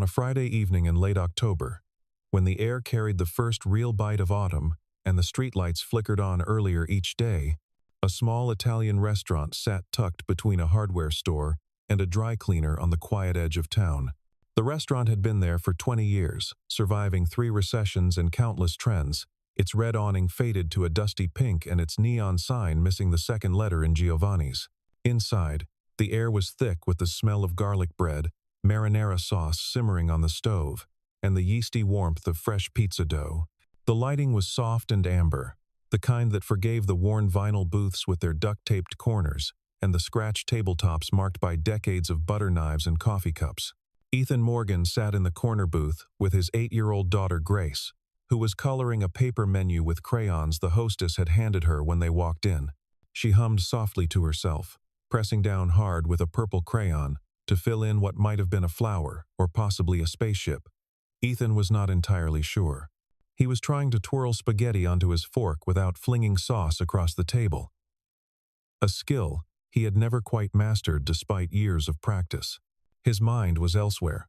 Friday evening in late October, when the air carried the first real bite of autumn and the streetlights flickered on earlier each day, a small Italian restaurant sat tucked between a hardware store and a dry cleaner on the quiet edge of town. The restaurant had been there for 20 years, surviving 3 recessions and countless trends, its red awning faded to a dusty pink and its neon sign missing the second letter in Giovanni's. Inside, the air was thick with the smell of garlic bread, marinara sauce simmering on the stove, and the yeasty warmth of fresh pizza dough. The lighting was soft and amber, the kind that forgave the worn vinyl booths with their duct-taped corners and the scratched tabletops marked by decades of butter knives and coffee cups. Ethan Morgan sat in the corner booth with his 8-year-old daughter Grace, who was coloring a paper menu with crayons the hostess had handed her when they walked in. She hummed softly to herself, pressing down hard with a purple crayon to fill in what might have been a flower or possibly a spaceship. Ethan was not entirely sure. He was trying to twirl spaghetti onto his fork without flinging sauce across the table. A skill he had never quite mastered despite years of practice. His mind was elsewhere.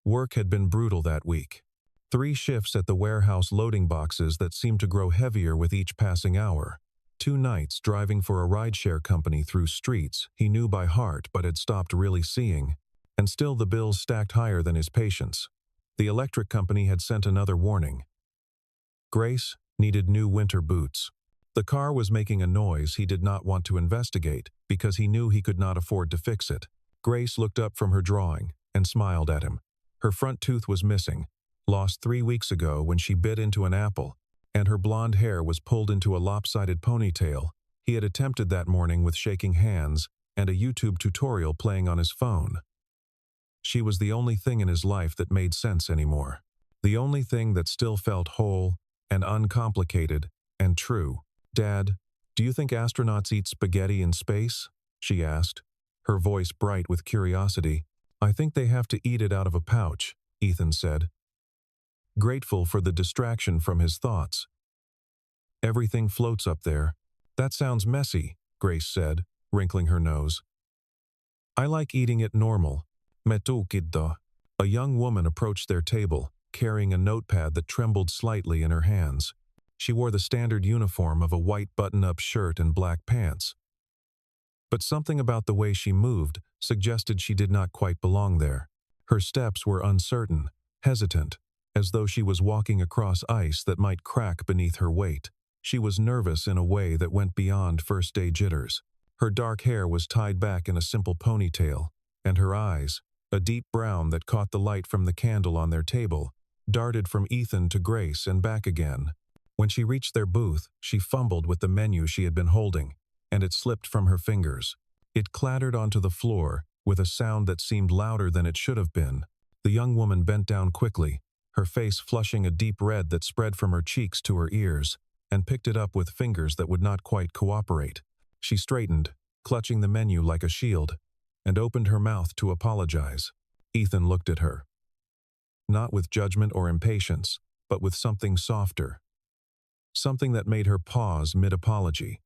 Work had been brutal that week. 3 shifts at the warehouse loading boxes that seemed to grow heavier with each passing hour. 2 nights driving for a rideshare company through streets he knew by heart but had stopped really seeing. And still the bills stacked higher than his patience. The electric company had sent another warning. Grace needed new winter boots. The car was making a noise he did not want to investigate because he knew he could not afford to fix it. Grace looked up from her drawing and smiled at him. Her front tooth was missing, lost 3 weeks ago when she bit into an apple, and her blonde hair was pulled into a lopsided ponytail he had attempted that morning with shaking hands and a YouTube tutorial playing on his phone. She was the only thing in his life that made sense anymore. The only thing that still felt whole and uncomplicated and true. "Dad, do you think astronauts eat spaghetti in space?" she asked, her voice bright with curiosity. "I think they have to eat it out of a pouch," Ethan said, grateful for the distraction from his thoughts. "Everything floats up there." "That sounds messy," Grace said, wrinkling her nose. "I like eating it normal." "Metu kiddo." A young woman approached their table, carrying a notepad that trembled slightly in her hands. She wore the standard uniform of a white button-up shirt and black pants. But something about the way she moved suggested she did not quite belong there. Her steps were uncertain, hesitant, as though she was walking across ice that might crack beneath her weight. She was nervous in a way that went beyond first-day jitters. Her dark hair was tied back in a simple ponytail, and her eyes, a deep brown that caught the light from the candle on their table, darted from Ethan to Grace and back again. When she reached their booth, she fumbled with the menu she had been holding, and it slipped from her fingers. It clattered onto the floor with a sound that seemed louder than it should have been. The young woman bent down quickly, her face flushing a deep red that spread from her cheeks to her ears, and picked it up with fingers that would not quite cooperate. She straightened, clutching the menu like a shield, and opened her mouth to apologize. Ethan looked at her. Not with judgment or impatience, but with something softer. Something that made her pause mid-apology.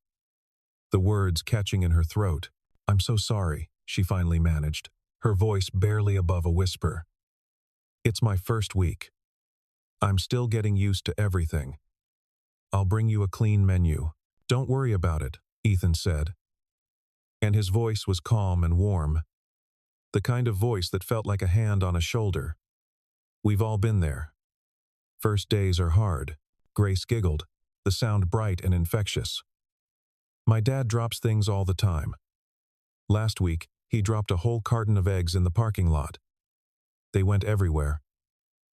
The words catching in her throat. "I'm so sorry," she finally managed, her voice barely above a whisper. "It's my first week. I'm still getting used to everything. I'll bring you a clean menu. Don't worry about it," Ethan said. And his voice was calm and warm. The kind of voice that felt like a hand on a shoulder. "We've all been there. First days are hard." Grace giggled, the sound bright and infectious. "My dad drops things all the time. Last week, he dropped a whole carton of eggs in the parking lot. They went everywhere.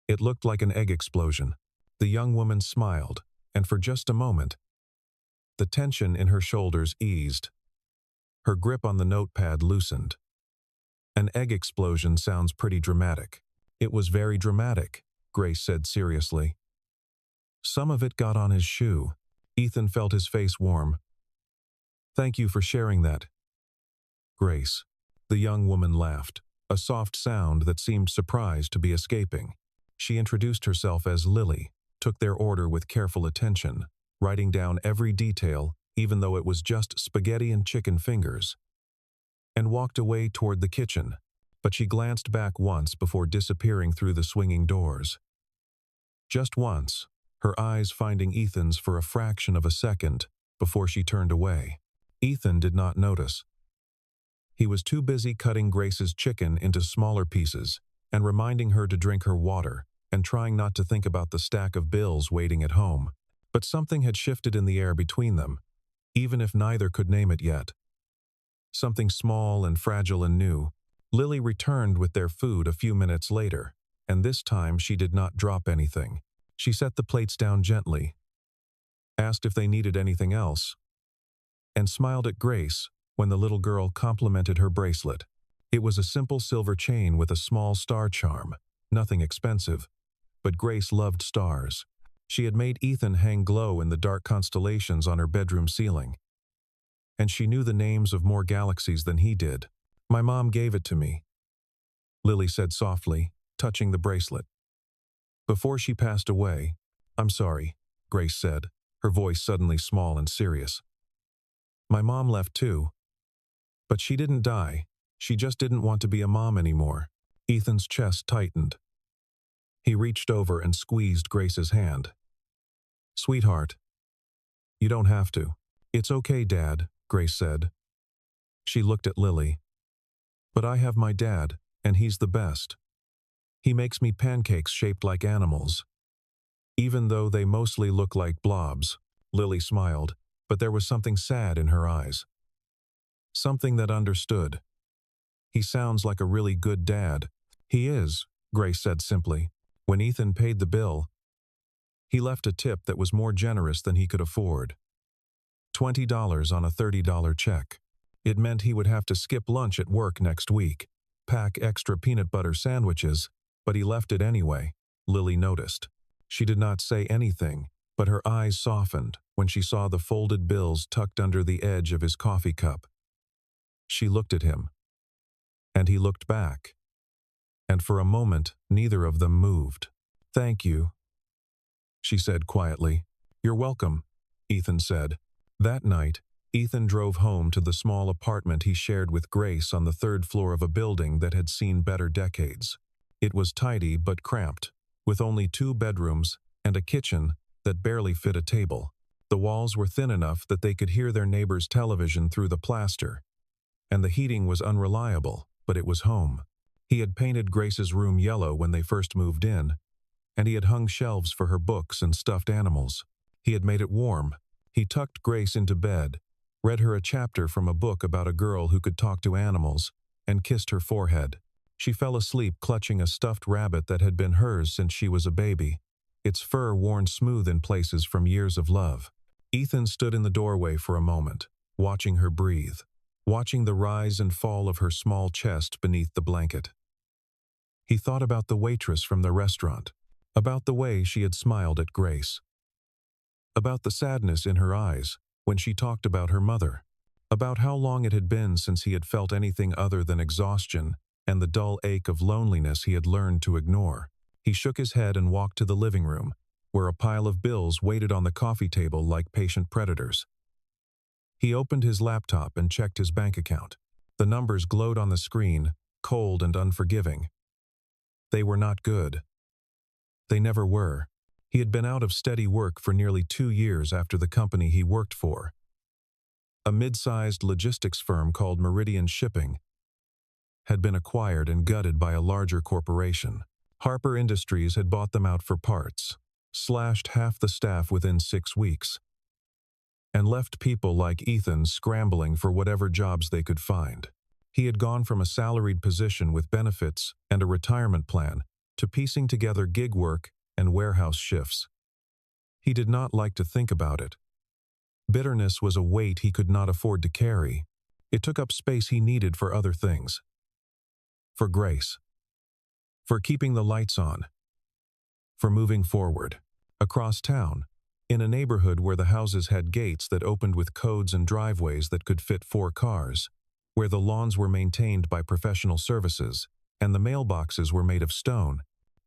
It looked like an egg explosion." The young woman smiled, and for just a moment, the tension in her shoulders eased. Her grip on the notepad loosened. "An egg explosion sounds pretty dramatic." "It was very dramatic," Grace said seriously. "Some of it got on his shoe." Ethan felt his face warm. "Thank you for sharing that, Grace." The young woman laughed, a soft sound that seemed surprised to be escaping. She introduced herself as Lily, took their order with careful attention, writing down every detail, even though it was just spaghetti and chicken fingers, and walked away toward the kitchen. but she glanced back once before disappearing through the swinging doors. Just once, her eyes finding Ethan's for a fraction of a second before she turned away. Ethan did not notice. He was too busy cutting Grace's chicken into smaller pieces and reminding her to drink her water and trying not to think about the stack of bills waiting at home. But something had shifted in the air between them, even if neither could name it yet. Something small and fragile and new. Lily returned with their food a few minutes later, and this time she did not drop anything. She set the plates down gently, asked if they needed anything else, and smiled at Grace when the little girl complimented her bracelet. It was a simple silver chain with a small star charm, nothing expensive, but Grace loved stars. She had made Ethan hang glow in the dark constellations on her bedroom ceiling, and she knew the names of more galaxies than he did. "My mom gave it to me," Lily said softly, touching the bracelet. "Before she passed away." "I'm sorry," Grace said, her voice suddenly small and serious. "My mom left too. But she didn't die. She just didn't want to be a mom anymore." Ethan's chest tightened. He reached over and squeezed Grace's hand. "Sweetheart, you don't have to." "It's okay, Dad," Grace said. She looked at Lily. "But I have my dad, and he's the best. He makes me pancakes shaped like animals. Even though they mostly look like blobs." Lily smiled, but there was something sad in her eyes. Something that understood. "He sounds like a really good dad." "He is," Grace said simply. When Ethan paid the bill, he left a tip that was more generous than he could afford. $20 on a $30 check. It meant he would have to skip lunch at work next week, pack extra peanut butter sandwiches, but he left it anyway. Lily noticed. She did not say anything, but her eyes softened when she saw the folded bills tucked under the edge of his coffee cup. She looked at him, and he looked back. And for a moment, neither of them moved. "Thank you," she said quietly. "You're welcome," Ethan said. That night, Ethan drove home to the small apartment he shared with Grace on the third floor of a building that had seen better decades. It was tidy but cramped, with only 2 bedrooms and a kitchen that barely fit a table. The walls were thin enough that they could hear their neighbor's television through the plaster, and the heating was unreliable, but it was home. He had painted Grace's room yellow when they first moved in, and he had hung shelves for her books and stuffed animals. He had made it warm. He tucked Grace into bed, read her a chapter from a book about a girl who could talk to animals, and kissed her forehead. She fell asleep clutching a stuffed rabbit that had been hers since she was a baby, its fur worn smooth in places from years of love. Ethan stood in the doorway for a moment, watching her breathe, watching the rise and fall of her small chest beneath the blanket. He thought about the waitress from the restaurant, about the way she had smiled at Grace, about the sadness in her eyes when she talked about her mother, about how long it had been since he had felt anything other than exhaustion and the dull ache of loneliness he had learned to ignore. He shook his head and walked to the living room, where a pile of bills waited on the coffee table like patient predators. He opened his laptop and checked his bank account. The numbers glowed on the screen, cold and unforgiving. They were not good. They never were. He had been out of steady work for nearly 2 years after the company he worked for, a mid-sized logistics firm called Meridian Shipping, had been acquired and gutted by a larger corporation. Harper Industries had bought them out for parts, slashed half the staff within 6 weeks, and left people like Ethan scrambling for whatever jobs they could find. He had gone from a salaried position with benefits and a retirement plan to piecing together gig work and warehouse shifts. He did not like to think about it. Bitterness was a weight he could not afford to carry. It took up space he needed for other things. For Grace. For keeping the lights on. For moving forward. Across town, in a neighborhood where the houses had gates that opened with codes and driveways that could fit 4 cars, where the lawns were maintained by professional services, and the mailboxes were made of stone,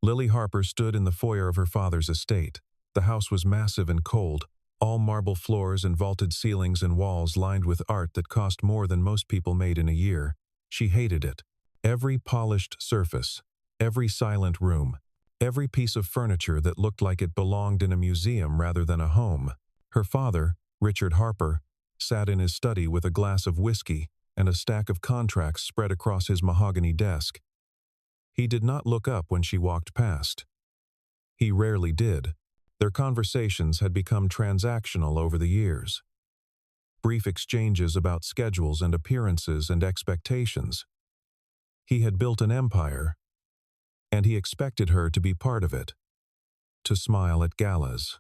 Lily Harper stood in the foyer of her father's estate. The house was massive and cold, all marble floors and vaulted ceilings and walls lined with art that cost more than most people made in a year. She hated it. Every polished surface, every silent room, every piece of furniture that looked like it belonged in a museum rather than a home. Her father, Richard Harper, sat in his study with a glass of whiskey and a stack of contracts spread across his mahogany desk. He did not look up when she walked past. He rarely did. Their conversations had become transactional over the years. Brief exchanges about schedules and appearances and expectations. He had built an empire, and he expected her to be part of it, to smile at galas,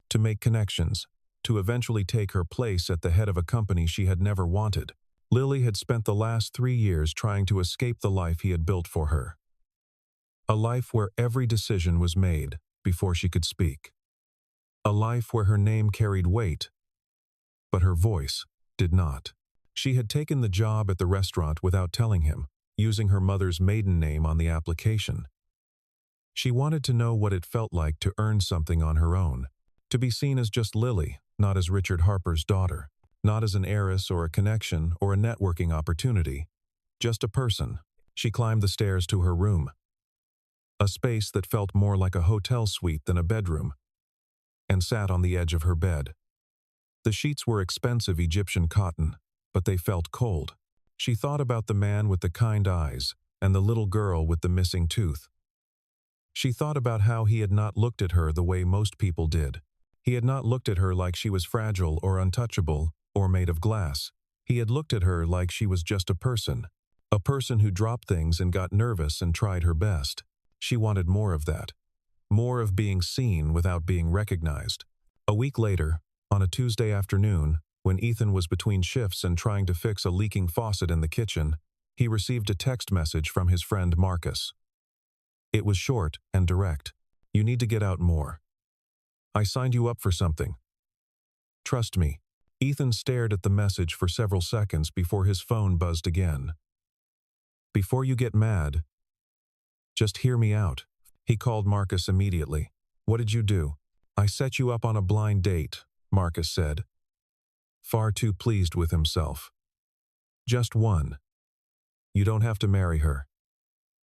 to make connections, to eventually take her place at the head of a company she had never wanted. Lily had spent the last 3 years trying to escape the life he had built for her. A life where every decision was made before she could speak. A life where her name carried weight, but her voice did not. She had taken the job at the restaurant without telling him, using her mother's maiden name on the application. She wanted to know what it felt like to earn something on her own, to be seen as just Lily, not as Richard Harper's daughter, not as an heiress or a connection or a networking opportunity, just a person. She climbed the stairs to her room, a space that felt more like a hotel suite than a bedroom, and sat on the edge of her bed. The sheets were expensive Egyptian cotton, but they felt cold. She thought about the man with the kind eyes and the little girl with the missing tooth. She thought about how he had not looked at her the way most people did. He had not looked at her like she was fragile or untouchable or made of glass. He had looked at her like she was just a person who dropped things and got nervous and tried her best. She wanted more of that, more of being seen without being recognized. A week later, on a Tuesday afternoon, when Ethan was between shifts and trying to fix a leaking faucet in the kitchen, he received a text message from his friend Marcus. It was short and direct. "You need to get out more. I signed you up for something. Trust me." Ethan stared at the message for several seconds before his phone buzzed again. "Before you get mad, just hear me out." He called Marcus immediately. "What did you do?" "I set you up on a blind date," Marcus said, far too pleased with himself. "Just one. You don't have to marry her.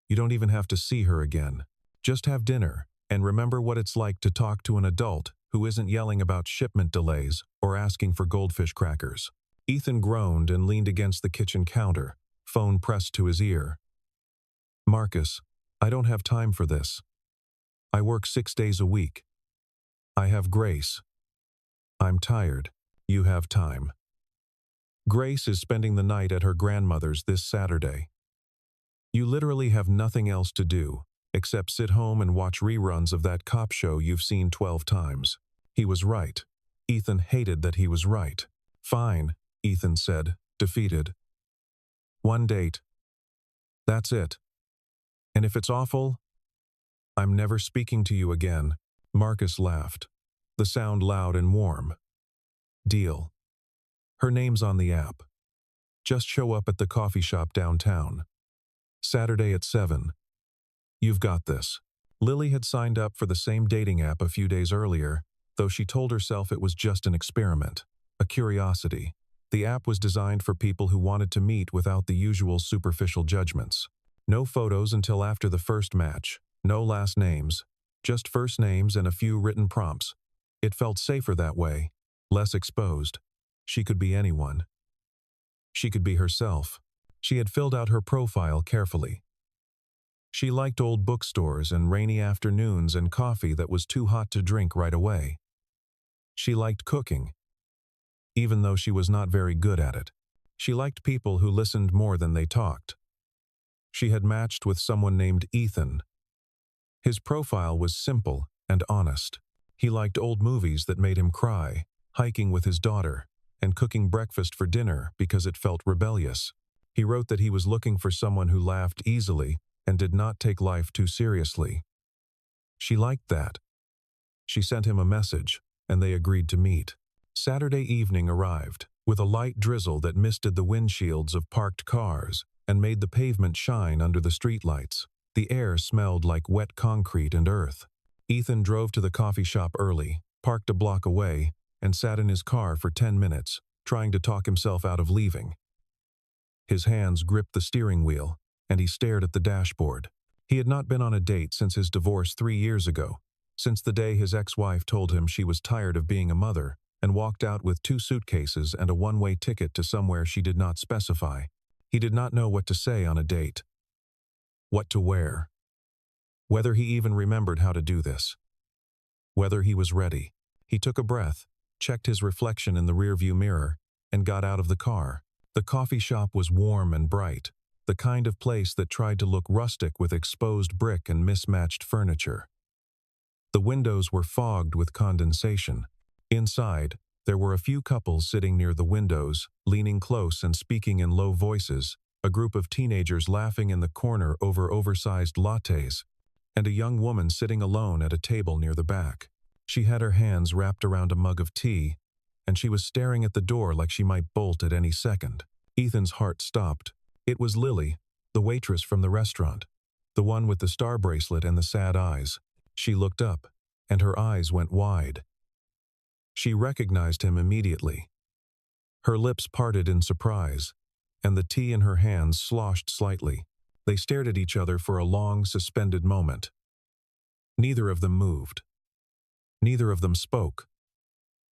You don't even have to see her again. Just have dinner, and remember what it's like to talk to an adult who isn't yelling about shipment delays or asking for goldfish crackers." Ethan groaned and leaned against the kitchen counter, phone pressed to his ear. "Marcus, I don't have time for this. I work 6 days a week. I have Grace. I'm tired. You have time. Grace is spending the night at her grandmother's this Saturday. You literally have nothing else to do except sit home and watch reruns of that cop show you've seen 12 times. He was right. Ethan hated that he was right. "Fine," Ethan said, defeated. "One date. That's it. And if it's awful, I'm never speaking to you again." Marcus laughed, the sound loud and warm. "Deal. Her name's on the app. Just show up at the coffee shop downtown. Saturday at 7. You've got this." Lily had signed up for the same dating app a few days earlier, though she told herself it was just an experiment, a curiosity. The app was designed for people who wanted to meet without the usual superficial judgments. No photos until after the first match, no last names, just first names and a few written prompts. It felt safer that way, less exposed. She could be anyone. She could be herself. She had filled out her profile carefully. She liked old bookstores and rainy afternoons and coffee that was too hot to drink right away. She liked cooking, even though she was not very good at it. She liked people who listened more than they talked. She had matched with someone named Ethan. His profile was simple and honest. He liked old movies that made him cry, hiking with his daughter, and cooking breakfast for dinner because it felt rebellious. He wrote that he was looking for someone who laughed easily and did not take life too seriously. She liked that. She sent him a message, and they agreed to meet. Saturday evening arrived, with a light drizzle that misted the windshields of parked cars and made the pavement shine under the streetlights. The air smelled like wet concrete and earth. Ethan drove to the coffee shop early, parked a block away, and sat in his car for 10 minutes, trying to talk himself out of leaving. His hands gripped the steering wheel, and he stared at the dashboard. He had not been on a date since his divorce 3 years ago, since the day his ex-wife told him she was tired of being a mother and walked out with 2 suitcases and a one-way ticket to somewhere she did not specify. He did not know what to say on a date. What to wear. Whether he even remembered how to do this. Whether he was ready. He took a breath, checked his reflection in the rearview mirror, and got out of the car. The coffee shop was warm and bright, the kind of place that tried to look rustic with exposed brick and mismatched furniture. The windows were fogged with condensation. Inside, there were a few couples sitting near the windows, leaning close and speaking in low voices, a group of teenagers laughing in the corner over oversized lattes, and a young woman sitting alone at a table near the back. She had her hands wrapped around a mug of tea, and she was staring at the door like she might bolt at any second. Ethan's heart stopped. It was Lily, the waitress from the restaurant, the one with the star bracelet and the sad eyes. She looked up, and her eyes went wide. She recognized him immediately. Her lips parted in surprise, and the tea in her hands sloshed slightly. They stared at each other for a long, suspended moment. Neither of them moved. Neither of them spoke.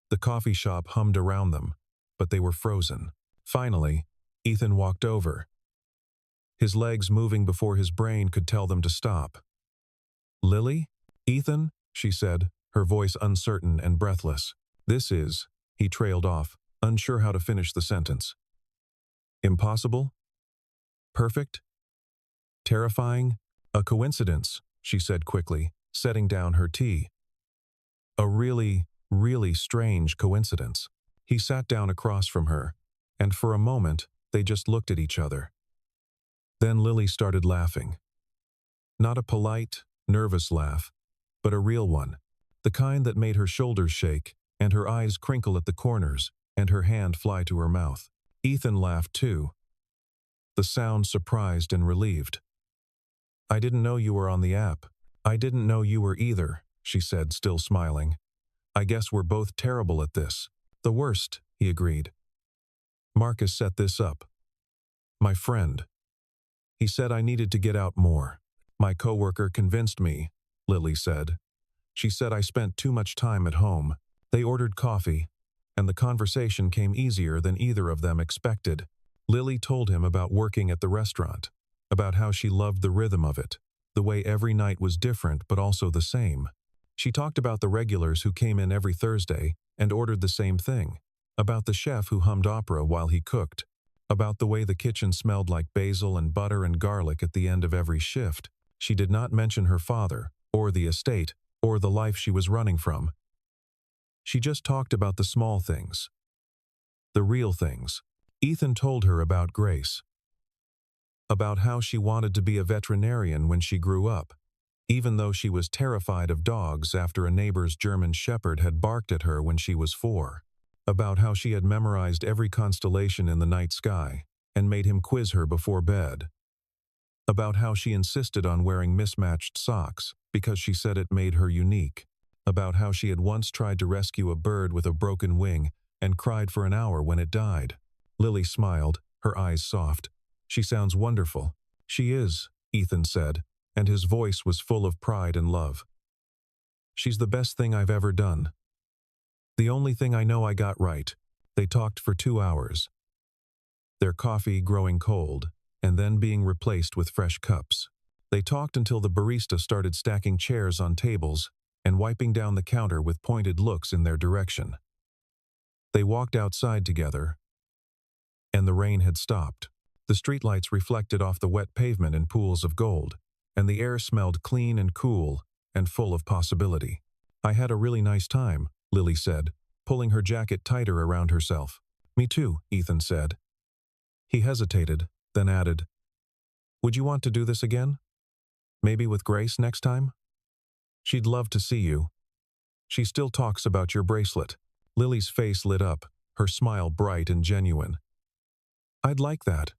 The coffee shop hummed around them, but they were frozen. Finally, Ethan walked over, his legs moving before his brain could tell them to stop. "Lily? Ethan?" she said, her voice uncertain and breathless. "This is," he trailed off, unsure how to finish the sentence. "Impossible? Perfect? Terrifying? A coincidence," she said quickly, setting down her tea. "A really, really strange coincidence." He sat down across from her, and for a moment, they just looked at each other. Then Lily started laughing. Not a polite, nervous laugh, but a real one, the kind that made her shoulders shake, and her eyes crinkle at the corners, and her hand fly to her mouth. Ethan laughed too, the sound surprised and relieved. "I didn't know you were on the app." "I didn't know you were either," she said, still smiling. "I guess we're both terrible at this." "The worst," he agreed. "Marcus set this up. My friend. He said I needed to get out more. My coworker convinced me," Lily said. "She said I spent too much time at home." They ordered coffee, and the conversation came easier than either of them expected. Lily told him about working at the restaurant, about how she loved the rhythm of it, the way every night was different but also the same. She talked about the regulars who came in every Thursday and ordered the same thing, about the chef who hummed opera while he cooked, about the way the kitchen smelled like basil and butter and garlic at the end of every shift. She did not mention her father, or the estate, or the life she was running from. She just talked about the small things. The real things. Ethan told her about Grace. About how she wanted to be a veterinarian when she grew up, even though she was terrified of dogs after a neighbor's German shepherd had barked at her when she was 4. About how she had memorized every constellation in the night sky and made him quiz her before bed. About how she insisted on wearing mismatched socks because she said it made her unique. About how she had once tried to rescue a bird with a broken wing and cried for an hour when it died. Lily smiled, her eyes soft. "She sounds wonderful." "She is," Ethan said, and his voice was full of pride and love. "She's the best thing I've ever done. The only thing I know I got right." They talked for 2 hours, their coffee growing cold, and then being replaced with fresh cups. They talked until the barista started stacking chairs on tables and wiping down the counter with pointed looks in their direction. They walked outside together, and the rain had stopped. The streetlights reflected off the wet pavement in pools of gold, and the air smelled clean and cool and full of possibility. "I had a really nice time," Lily said, pulling her jacket tighter around herself. "Me too," Ethan said. He hesitated, then added, "Would you want to do this again? Maybe with Grace next time? She'd love to see you. She still talks about your bracelet." Lily's face lit up, her smile bright and genuine. "I'd like that.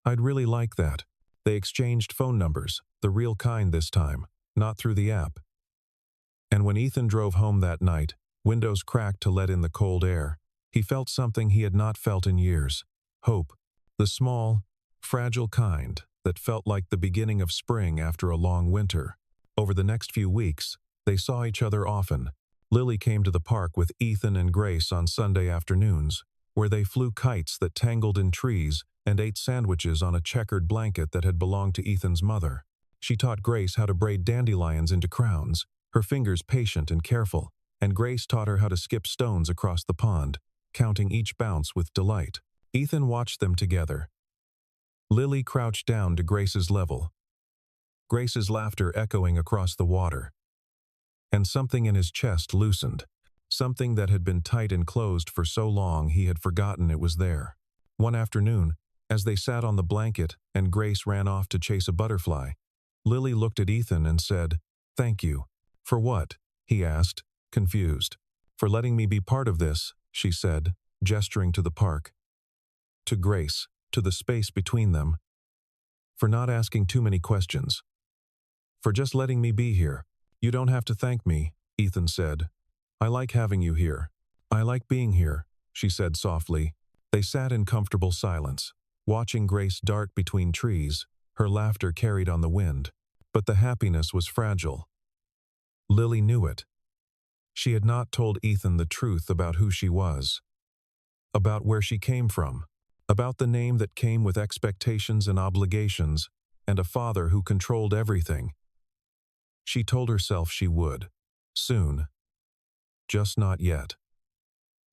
I'd really like that." They exchanged phone numbers, the real kind this time, not through the app. And when Ethan drove home that night, windows cracked to let in the cold air, he felt something he had not felt in years. Hope. The small, fragile kind that felt like the beginning of spring after a long winter. Over the next few weeks, they saw each other often. Lily came to the park with Ethan and Grace on Sunday afternoons, where they flew kites that tangled in trees and ate sandwiches on a checkered blanket that had belonged to Ethan's mother. She taught Grace how to braid dandelions into crowns, her fingers patient and careful, and Grace taught her how to skip stones across the pond, counting each bounce with delight. Ethan watched them together. Lily crouched down to Grace's level, Grace's laughter echoing across the water. And something in his chest loosened, something that had been tight and closed for so long he had forgotten it was there. One afternoon, as they sat on the blanket and Grace ran off to chase a butterfly, Lily looked at Ethan and said, "Thank you." "For what?" he asked, confused. "For letting me be part of this," she said, gesturing to the park. To Grace, to the space between them. "For not asking too many questions. For just letting me be here." "You don't have to thank me," Ethan said. "I like having you here. I like being here," she said softly. They sat in comfortable silence, watching Grace dart between trees, her laughter carried on the wind. But the happiness was fragile. Lily knew it. She had not told Ethan the truth about who she was, about where she came from, about the name that came with expectations and obligations, and a father who controlled everything. She told herself she would. Soon. Just not yet.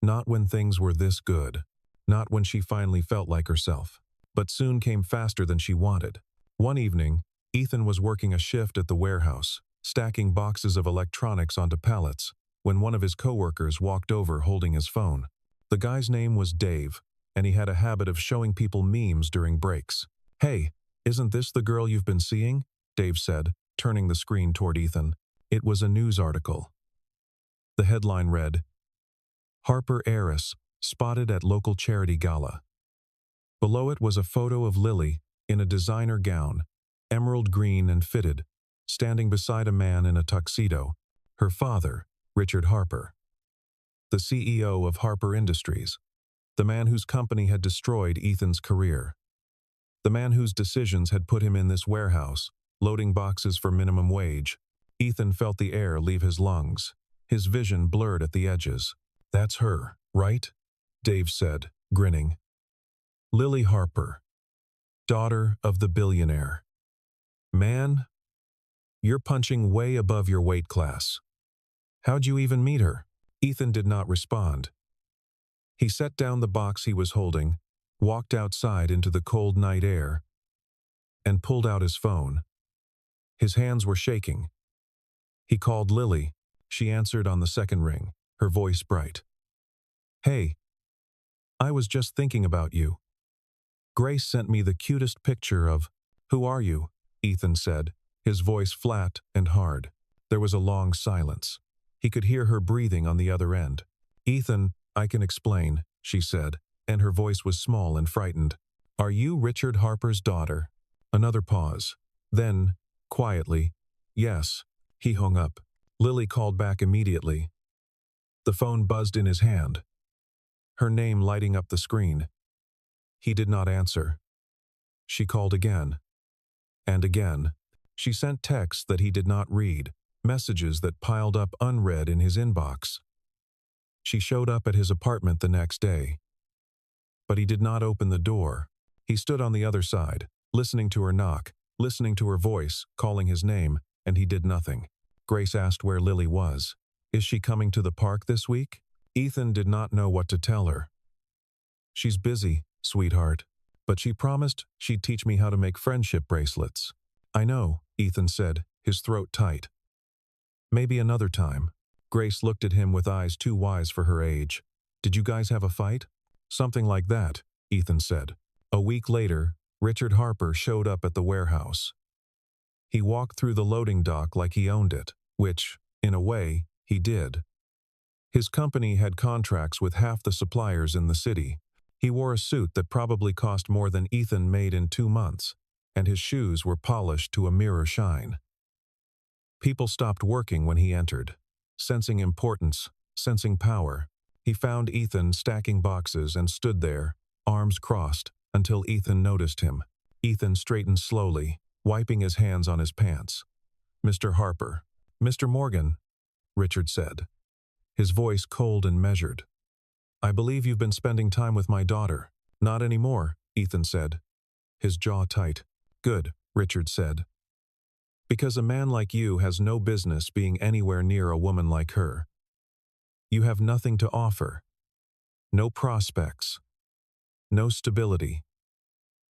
Not when things were this good. Not when she finally felt like herself. But soon came faster than she wanted. One evening, Ethan was working a shift at the warehouse, stacking boxes of electronics onto pallets, when one of his coworkers walked over holding his phone. The guy's name was Dave, and he had a habit of showing people memes during breaks. "Hey, isn't this the girl you've been seeing?" Dave said, turning the screen toward Ethan. It was a news article. The headline read, "Harper Heiress spotted at local charity gala." Below it was a photo of Lily, in a designer gown, emerald green and fitted, standing beside a man in a tuxedo, her father, Richard Harper, the CEO of Harper Industries, the man whose company had destroyed Ethan's career, the man whose decisions had put him in this warehouse, loading boxes for minimum wage. Ethan felt the air leave his lungs, his vision blurred at the edges. "That's her, right?" Dave said, grinning. "Lily Harper, daughter of the billionaire. Man, you're punching way above your weight class. How'd you even meet her?" Ethan did not respond. He set down the box he was holding, walked outside into the cold night air, and pulled out his phone. His hands were shaking. He called Lily. She answered on the second ring, her voice bright. "Hey, I was just thinking about you. Grace sent me the cutest picture of—" "Who are you?" Ethan said, his voice flat and hard. There was a long silence. He could hear her breathing on the other end. "Ethan, I can explain," she said, and her voice was small and frightened. "Are you Richard Harper's daughter?" Another pause. Then, quietly, "Yes." He hung up. Lily called back immediately. The phone buzzed in his hand, her name lighting up the screen. He did not answer. She called again. And again. She sent texts that he did not read, messages that piled up unread in his inbox. She showed up at his apartment the next day. But he did not open the door. He stood on the other side, listening to her knock, listening to her voice, calling his name, and he did nothing. Grace asked where Lily was. "Is she coming to the park this week?" Ethan did not know what to tell her. "She's busy, sweetheart, but she promised she'd teach me how to make friendship bracelets." "I know," Ethan said, his throat tight. "Maybe another time." Grace looked at him with eyes too wise for her age. "Did you guys have a fight?" "Something like that," Ethan said. A week later, Richard Harper showed up at the warehouse. He walked through the loading dock like he owned it, which, in a way, he did. His company had contracts with half the suppliers in the city. He wore a suit that probably cost more than Ethan made in 2 months, and his shoes were polished to a mirror shine. People stopped working when he entered. Sensing importance, sensing power, he found Ethan stacking boxes and stood there, arms crossed, until Ethan noticed him. Ethan straightened slowly, wiping his hands on his pants. "Mr. Harper." "Mr. Morgan," Richard said, his voice cold and measured. "I believe you've been spending time with my daughter." "Not anymore," Ethan said, his jaw tight. "Good," Richard said. "Because a man like you has no business being anywhere near a woman like her. You have nothing to offer. No prospects. No stability.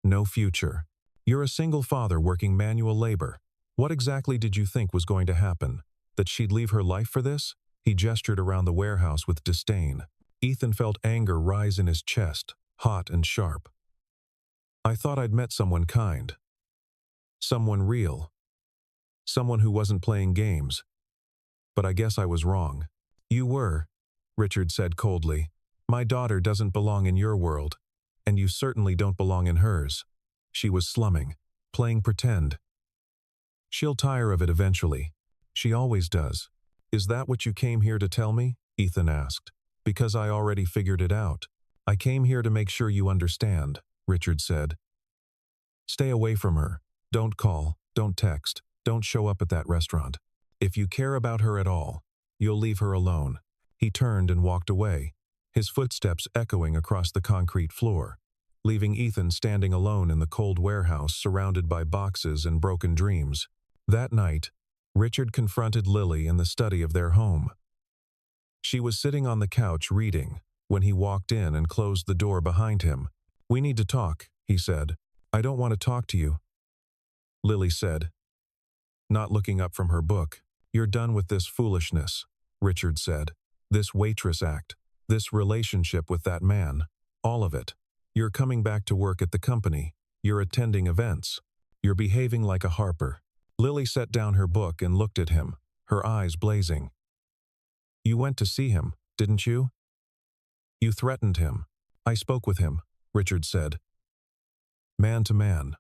No future. You're a single father working manual labor. What exactly did you think was going to happen? That she'd leave her life for this?" He gestured around the warehouse with disdain. Ethan felt anger rise in his chest, hot and sharp. "I thought I'd met someone kind. Someone real. Someone who wasn't playing games. But I guess I was wrong." "You were," Richard said coldly. "My daughter doesn't belong in your world, and you certainly don't belong in hers. She was slumming, playing pretend. She'll tire of it eventually. She always does." "Is that what you came here to tell me?" Ethan asked. "Because I already figured it out. I came here to make sure you understand," Richard said. "Stay away from her. Don't call, don't text, don't show up at that restaurant. If you care about her at all, you'll leave her alone." He turned and walked away, his footsteps echoing across the concrete floor, leaving Ethan standing alone in the cold warehouse surrounded by boxes and broken dreams. That night, Richard confronted Lily in the study of their home. She was sitting on the couch reading when he walked in and closed the door behind him. "We need to talk," he said. "I don't want to talk to you," Lily said, not looking up from her book. "You're done with this foolishness," Richard said. "This waitress act, this relationship with that man, all of it. You're coming back to work at the company. You're attending events. You're behaving like a Harper." Lily set down her book and looked at him, her eyes blazing. "You went to see him, didn't you? You threatened him." "I spoke with him," Richard said. "Man to man.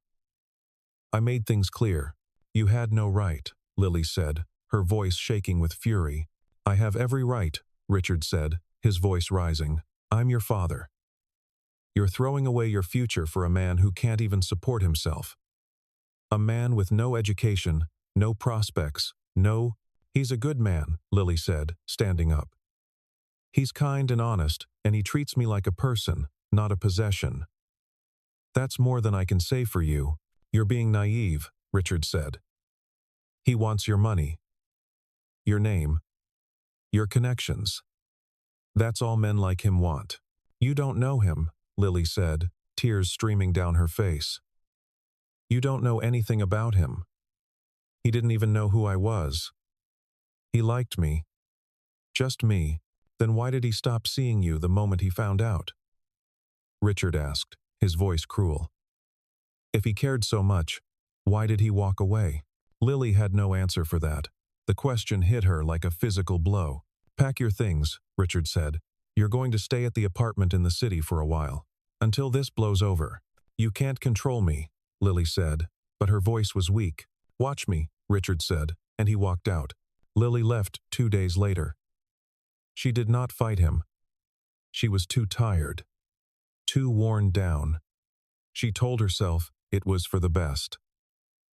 I made things clear. You had no right," Lily said, her voice shaking with fury. "I have every right," Richard said, his voice rising. "I'm your father. You're throwing away your future for a man who can't even support himself. A man with no education, no prospects, no—" "He's a good man," Lily said, standing up. "He's kind and honest, and he treats me like a person, not a possession." "That's more than I can say for you. You're being naive," Richard said. "He wants your money, your name, your connections. That's all men like him want." "You don't know him," Lily said, tears streaming down her face. "You don't know anything about him. He didn't even know who I was. He liked me. Just me. Then why did he stop seeing you the moment he found out?" Richard asked, his voice cruel. "If he cared so much, why did he walk away?" Lily had no answer for that. The question hit her like a physical blow. "Pack your things," Richard said. "You're going to stay at the apartment in the city for a while. Until this blows over." "You can't control me," Lily said, but her voice was weak. "Watch me," Richard said, and he walked out. Lily left 2 days later. She did not fight him. She was too tired, too worn down. She told herself it was for the best,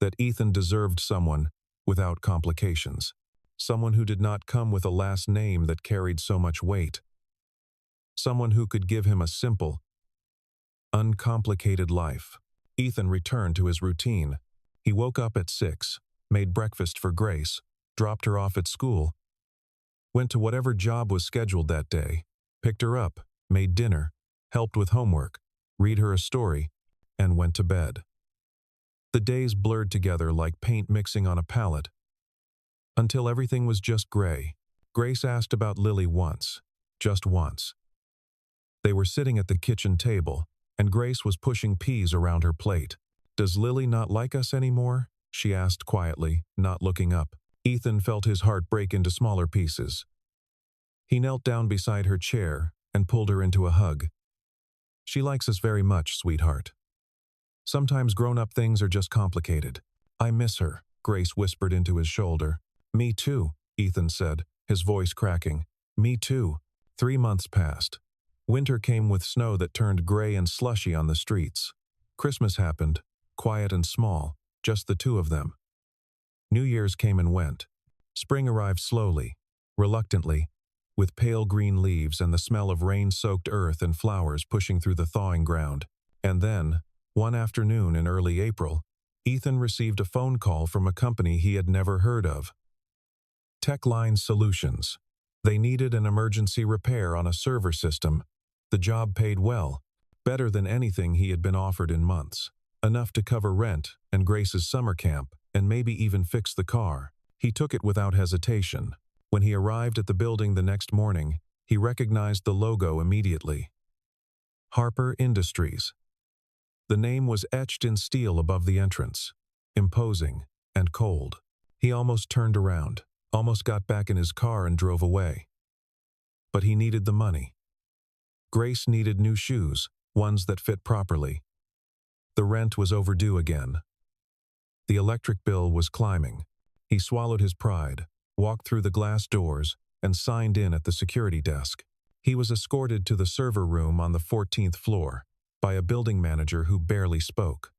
that Ethan deserved someone without complications, someone who did not come with a last name that carried so much weight, someone who could give him a simple, uncomplicated life. Ethan returned to his routine. He woke up at 6, made breakfast for Grace, dropped her off at school, went to whatever job was scheduled that day, picked her up, made dinner, helped with homework, read her a story, and went to bed. The days blurred together like paint mixing on a palette, until everything was just gray. Grace asked about Lily once, just once. They were sitting at the kitchen table, and Grace was pushing peas around her plate. "Does Lily not like us anymore?" she asked quietly, not looking up. Ethan felt his heart break into smaller pieces. He knelt down beside her chair and pulled her into a hug. "She likes us very much, sweetheart. Sometimes grown-up things are just complicated. I miss her," Grace whispered into his shoulder. "Me too," Ethan said, his voice cracking. "Me too." 3 months passed. Winter came with snow that turned gray and slushy on the streets. Christmas happened, quiet and small, just the two of them. New Year's came and went. Spring arrived slowly, reluctantly, with pale green leaves and the smell of rain-soaked earth and flowers pushing through the thawing ground. And then, one afternoon in early April, Ethan received a phone call from a company he had never heard of. Techline Solutions. They needed an emergency repair on a server system. The job paid well, better than anything he had been offered in months. Enough to cover rent and Grace's summer camp, and maybe even fix the car. He took it without hesitation. When he arrived at the building the next morning, he recognized the logo immediately. Harper Industries. The name was etched in steel above the entrance, imposing and cold. He almost turned around, almost got back in his car and drove away. But he needed the money. Grace needed new shoes, ones that fit properly. The rent was overdue again. The electric bill was climbing. He swallowed his pride, walked through the glass doors, and signed in at the security desk. He was escorted to the server room on the 14th floor by a building manager who barely spoke.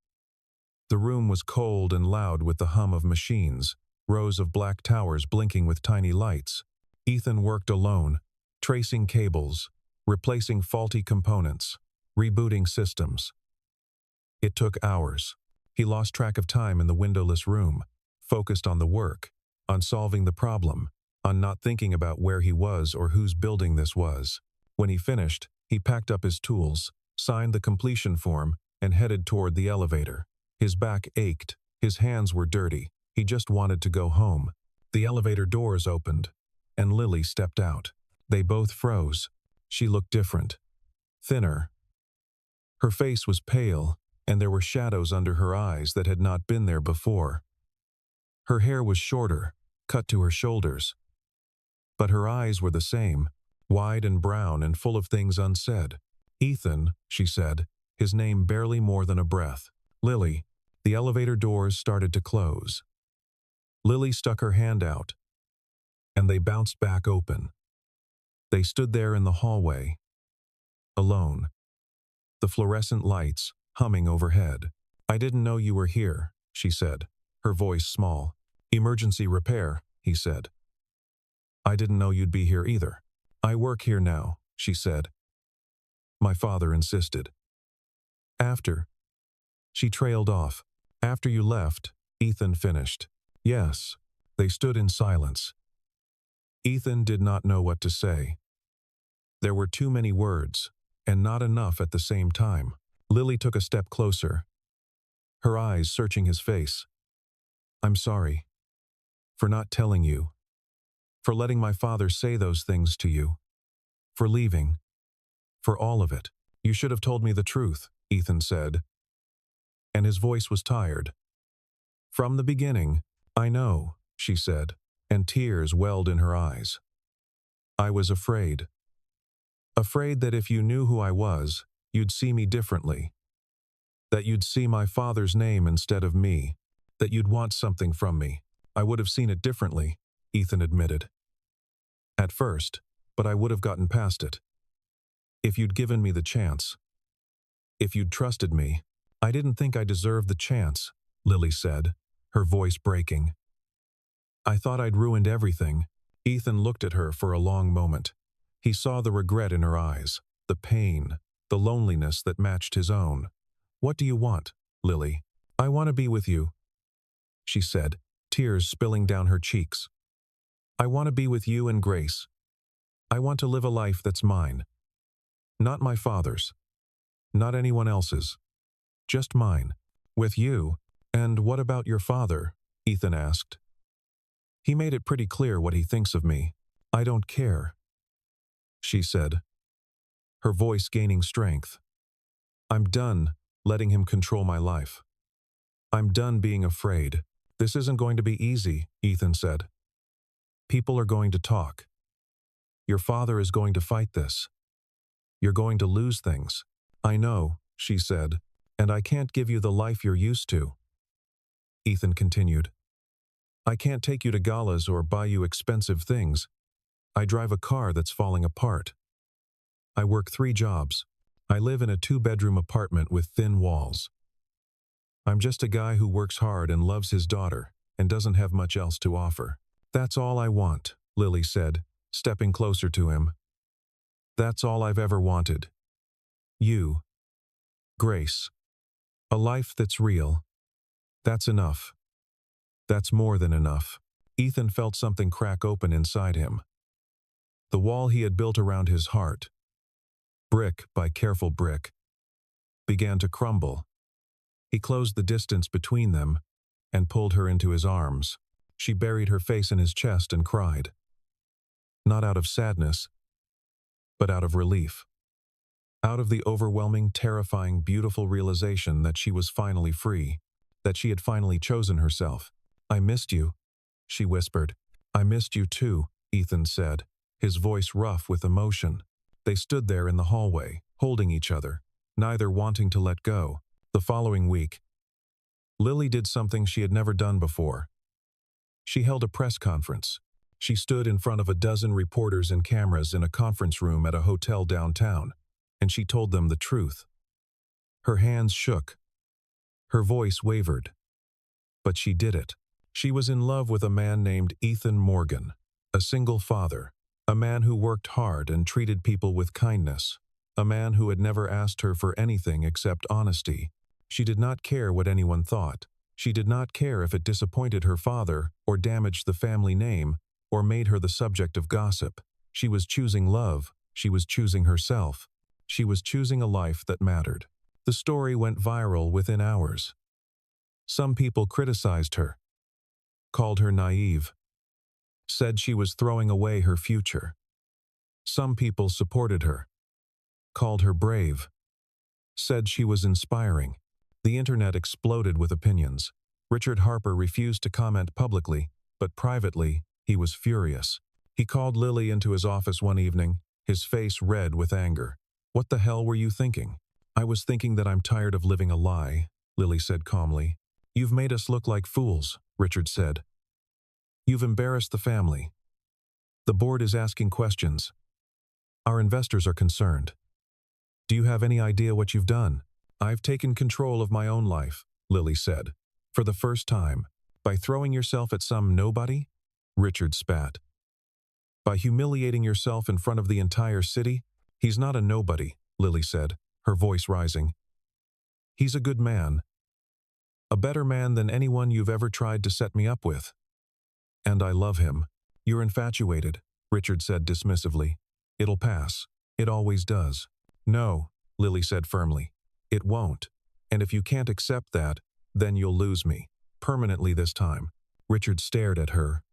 The room was cold and loud with the hum of machines, rows of black towers blinking with tiny lights. Ethan worked alone, tracing cables, replacing faulty components, rebooting systems. It took hours. He lost track of time in the windowless room, focused on the work, on solving the problem, on not thinking about where he was or whose building this was. When he finished, he packed up his tools, signed the completion form, and headed toward the elevator. His back ached, his hands were dirty. He just wanted to go home. The elevator doors opened, and Lily stepped out. They both froze. She looked different, thinner. Her face was pale, and there were shadows under her eyes that had not been there before. Her hair was shorter, cut to her shoulders. But her eyes were the same, wide and brown and full of things unsaid. "Ethan," she said, his name barely more than a breath. "Lily." The elevator doors started to close. Lily stuck her hand out, and they bounced back open. They stood there in the hallway, alone, the fluorescent lights humming overhead. "I didn't know you were here," she said, her voice small. "Emergency repair," he said. "I didn't know you'd be here either." "I work here now," she said. "My father insisted." "After." She trailed off. "After you left," Ethan finished. "Yes." They stood in silence. Ethan did not know what to say. There were too many words, and not enough at the same time. Lily took a step closer, her eyes searching his face. "I'm sorry. For not telling you. For letting my father say those things to you. For leaving. For all of it. You should have told me the truth," Ethan said. And his voice was tired. "From the beginning." "I know," she said, and tears welled in her eyes. "I was afraid. Afraid that if you knew who I was, you'd see me differently. That you'd see my father's name instead of me. That you'd want something from me. I would have seen it differently," Ethan admitted. "At first, but I would have gotten past it. If you'd given me the chance. If you'd trusted me." "I didn't think I deserved the chance," Lily said, her voice breaking. "I thought I'd ruined everything." Ethan looked at her for a long moment. He saw the regret in her eyes, the pain, the loneliness that matched his own. "What do you want, Lily?" "I want to be with you," she said, tears spilling down her cheeks. "I want to be with you and Grace. I want to live a life that's mine. Not my father's. Not anyone else's. Just mine. With you." "And what about your father?" Ethan asked. "He made it pretty clear what he thinks of me." "I don't care," she said, her voice gaining strength. "I'm done letting him control my life. I'm done being afraid." "This isn't going to be easy," Ethan said. "People are going to talk. Your father is going to fight this. You're going to lose things." "I know," she said, "and I can't give you the life you're used to." Ethan continued. "I can't take you to galas or buy you expensive things. I drive a car that's falling apart. I work 3 jobs. I live in a 2-bedroom apartment with thin walls. I'm just a guy who works hard and loves his daughter and doesn't have much else to offer. That's all I want, Lily said, stepping closer to him. That's all I've ever wanted. You, Grace. A life that's real. That's enough. That's more than enough. Ethan felt something crack open inside him. The wall he had built around his heart, brick by careful brick, began to crumble. He closed the distance between them and pulled her into his arms. She buried her face in his chest and cried. Not out of sadness, but out of relief. Out of the overwhelming, terrifying, beautiful realization that she was finally free, that she had finally chosen herself. I missed you, she whispered. I missed you too, Ethan said, his voice rough with emotion. They stood there in the hallway, holding each other, neither wanting to let go. The following week, Lily did something she had never done before. She held a press conference. She stood in front of a dozen reporters and cameras in a conference room at a hotel downtown, and she told them the truth. Her hands shook. Her voice wavered. But she did it. She was in love with a man named Ethan Morgan, a single father, a man who worked hard and treated people with kindness, a man who had never asked her for anything except honesty. She did not care what anyone thought. She did not care if it disappointed her father or damaged the family name or made her the subject of gossip. She was choosing love. She was choosing herself. She was choosing a life that mattered. The story went viral within hours. Some people criticized her, called her naive, said she was throwing away her future. Some people supported her, called her brave, said she was inspiring. The internet exploded with opinions. Richard Harper refused to comment publicly, but privately, he was furious. He called Lily into his office one evening, his face red with anger. What the hell were you thinking? I was thinking that I'm tired of living a lie, Lily said calmly. You've made us look like fools, Richard said. You've embarrassed the family. The board is asking questions. Our investors are concerned. Do you have any idea what you've done? I've taken control of my own life, Lily said. For the first time. By throwing yourself at some nobody? Richard spat. By humiliating yourself in front of the entire city? He's not a nobody, Lily said, her voice rising. He's a good man. A better man than anyone you've ever tried to set me up with. And I love him. You're infatuated, Richard said dismissively. It'll pass. It always does. No, Lily said firmly. It won't. And if you can't accept that, then you'll lose me. Permanently this time. Richard stared at her.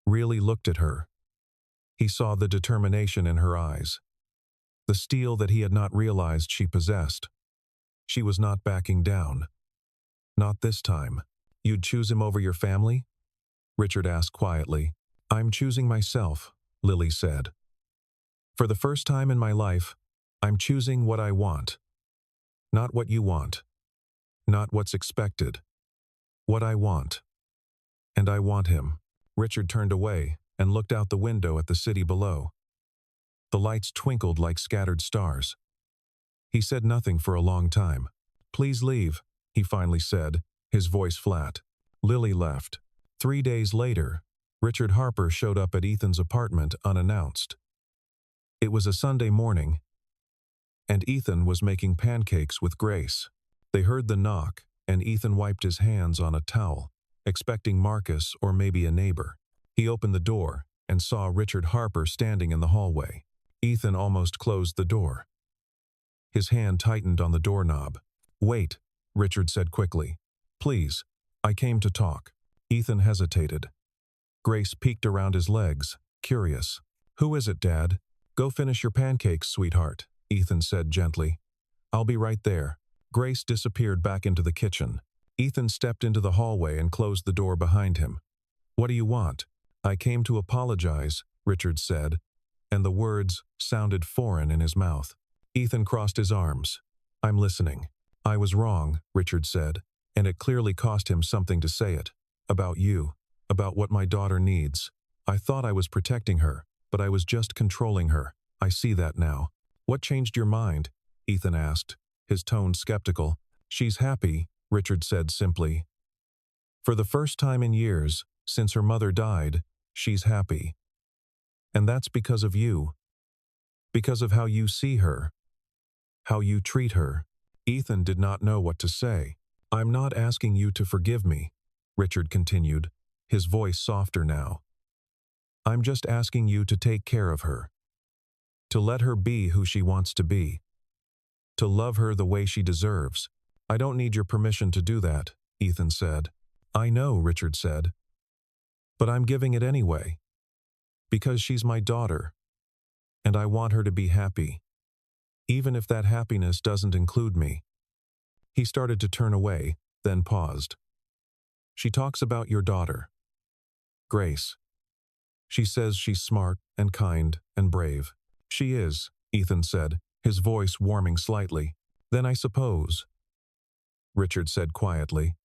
Really looked at her. He saw the determination in her eyes. The steel that he had not realized she possessed. She was not backing down. Not this time. You'd choose him over your family? Richard asked quietly. I'm choosing myself, Lily said. For the first time in my life, I'm choosing what I want. Not what you want. Not what's expected. What I want. And I want him. Richard turned away and looked out the window at the city below. The lights twinkled like scattered stars. He said nothing for a long time. Please leave, he finally said, his voice flat. Lily left. 3 days later, Richard Harper showed up at Ethan's apartment unannounced. It was a Sunday morning, and Ethan was making pancakes with Grace. They heard the knock, and Ethan wiped his hands on a towel, expecting Marcus or maybe a neighbor. He opened the door and saw Richard Harper standing in the hallway. Ethan almost closed the door. His hand tightened on the doorknob. Wait, Richard said quickly. Please, I came to talk. Ethan hesitated. Grace peeked around his legs, curious. Who is it, Dad? Go finish your pancakes, sweetheart, Ethan said gently. I'll be right there. Grace disappeared back into the kitchen. Ethan stepped into the hallway and closed the door behind him. What do you want? I came to apologize, Richard said, and the words sounded foreign in his mouth. Ethan crossed his arms. I'm listening. I was wrong, Richard said, and it clearly cost him something to say it. About you. About what my daughter needs. I thought I was protecting her, but I was just controlling her. I see that now. What changed your mind? Ethan asked, his tone skeptical. She's happy, Richard said simply. For the first time in years, since her mother died, she's happy. And that's because of you. Because of how you see her. How you treat her. Ethan did not know what to say. I'm not asking you to forgive me, Richard continued, his voice softer now. I'm just asking you to take care of her. To let her be who she wants to be. To love her the way she deserves. I don't need your permission to do that, Ethan said. I know, Richard said. But I'm giving it anyway. Because she's my daughter. And I want her to be happy. Even if that happiness doesn't include me. He started to turn away, then paused. She talks about your daughter. Grace. She says she's smart and kind and brave. She is, Ethan said, his voice warming slightly. Then I suppose, Richard said quietly,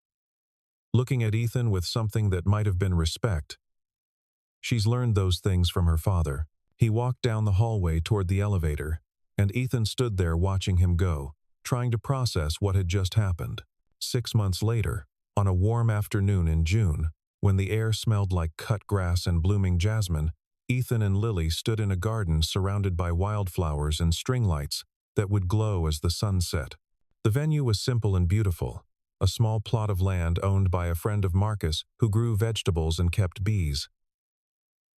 looking at Ethan with something that might have been respect. She's learned those things from her father. He walked down the hallway toward the elevator, and Ethan stood there watching him go, trying to process what had just happened. 6 months later, on a warm afternoon in June, when the air smelled like cut grass and blooming jasmine, Ethan and Lily stood in a garden surrounded by wildflowers and string lights that would glow as the sun set. The venue was simple and beautiful, a small plot of land owned by a friend of Marcus who grew vegetables and kept bees.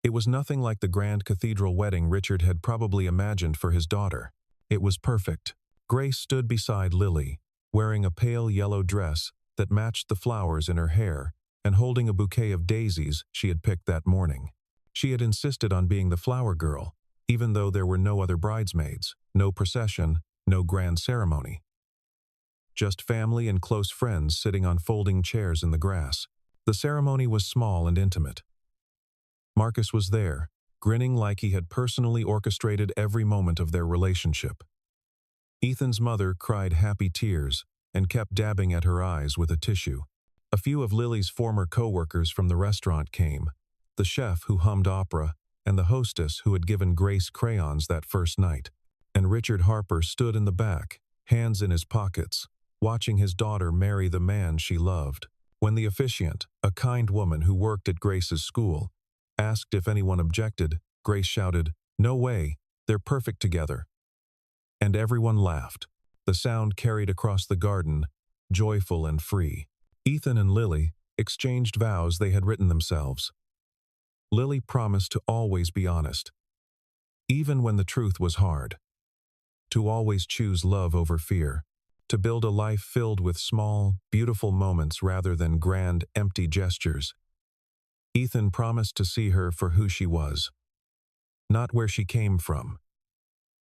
It was nothing like the grand cathedral wedding Richard had probably imagined for his daughter. It was perfect. Grace stood beside Lily, wearing a pale yellow dress that matched the flowers in her hair and holding a bouquet of daisies she had picked that morning. She had insisted on being the flower girl, even though there were no other bridesmaids, no procession, no grand ceremony. Just family and close friends sitting on folding chairs in the grass. The ceremony was small and intimate. Marcus was there, grinning like he had personally orchestrated every moment of their relationship. Ethan's mother cried happy tears and kept dabbing at her eyes with a tissue. A few of Lily's former co-workers from the restaurant came, the chef who hummed opera and the hostess who had given Grace crayons that first night. And Richard Harper stood in the back, hands in his pockets, watching his daughter marry the man she loved. When the officiant, a kind woman who worked at Grace's school, asked if anyone objected, Grace shouted, "No way, they're perfect together." And everyone laughed. The sound carried across the garden, joyful and free. Ethan and Lily exchanged vows they had written themselves. Lily promised to always be honest, even when the truth was hard. To always choose love over fear. To build a life filled with small, beautiful moments rather than grand, empty gestures. Ethan promised to see her for who she was, not where she came from.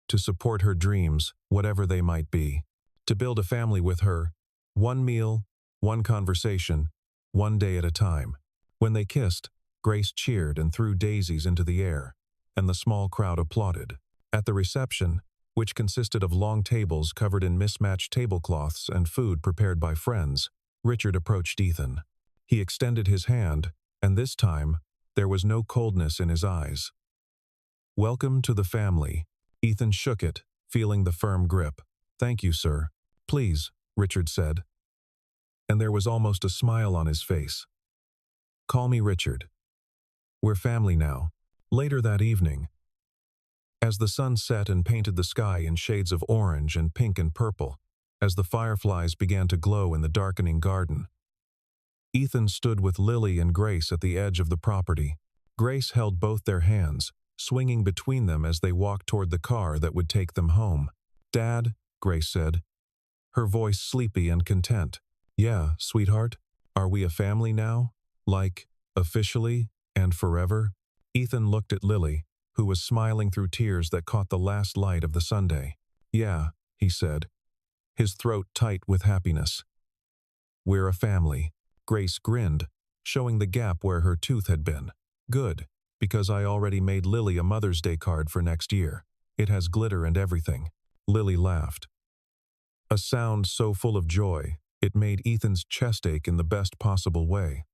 To support her dreams, whatever they might be. To build a family with her, one meal, one conversation, one day at a time. When they kissed, Grace cheered and threw daisies into the air, and the small crowd applauded. At the reception, which consisted of long tables covered in mismatched tablecloths and food prepared by friends, Richard approached Ethan. He extended his hand, and this time, there was no coldness in his eyes. "Welcome to the family." Ethan shook it, feeling the firm grip. "Thank you, sir." "Please," Richard said. And there was almost a smile on his face. "Call me Richard. We're family now." Later that evening, as the sun set and painted the sky in shades of orange and pink and purple, as the fireflies began to glow in the darkening garden, Ethan stood with Lily and Grace at the edge of the property. Grace held both their hands, swinging between them as they walked toward the car that would take them home. "Dad," Grace said, her voice sleepy and content. "Yeah, sweetheart? Are we a family now? Like, officially and forever?" Ethan looked at Lily, who was smiling through tears that caught the last light of the Sunday. "Yeah," he said, his throat tight with happiness. "We're a family." Grace grinned, showing the gap where her tooth had been. "Good, because I already made Lily a Mother's Day card for next year. It has glitter and everything." Lily laughed. A sound so full of joy, it made Ethan's chest ache in the best possible way.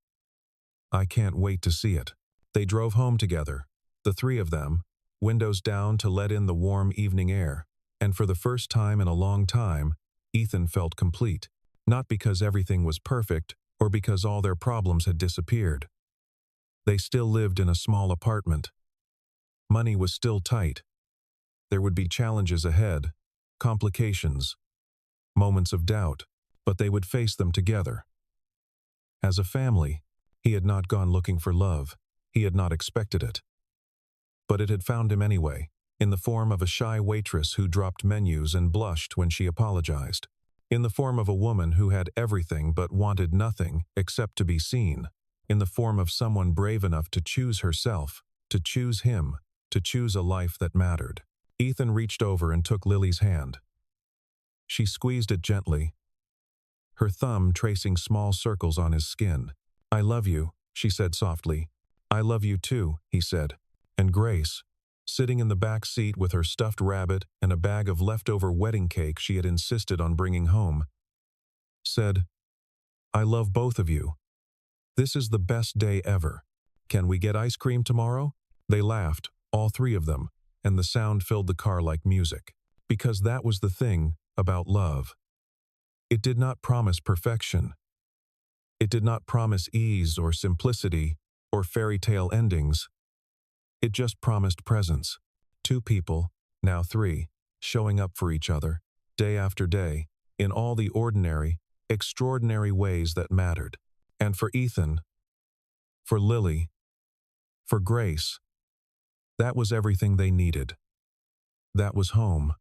"I can't wait to see it." They drove home together, the three of them, windows down to let in the warm evening air, and for the first time in a long time, Ethan felt complete. Not because everything was perfect or because all their problems had disappeared. They still lived in a small apartment. Money was still tight. There would be challenges ahead, complications, moments of doubt, but they would face them together. As a family, he had not gone looking for love. He had not expected it. But it had found him anyway, in the form of a shy waitress who dropped menus and blushed when she apologized, in the form of a woman who had everything but wanted nothing except to be seen, in the form of someone brave enough to choose herself, to choose him, to choose a life that mattered. Ethan reached over and took Lily's hand. She squeezed it gently, her thumb tracing small circles on his skin. "I love you," she said softly. "I love you too," he said. And Grace, sitting in the back seat with her stuffed rabbit and a bag of leftover wedding cake she had insisted on bringing home, said, "I love both of you. This is the best day ever. Can we get ice cream tomorrow?" They laughed, all three of them, and the sound filled the car like music. Because that was the thing about love. It did not promise perfection. It did not promise ease or simplicity or fairy tale endings. It just promised presence. Two people, now three, showing up for each other, day after day, in all the ordinary, extraordinary ways that mattered. And for Ethan, for Lily, for Grace, that was everything they needed. That was home.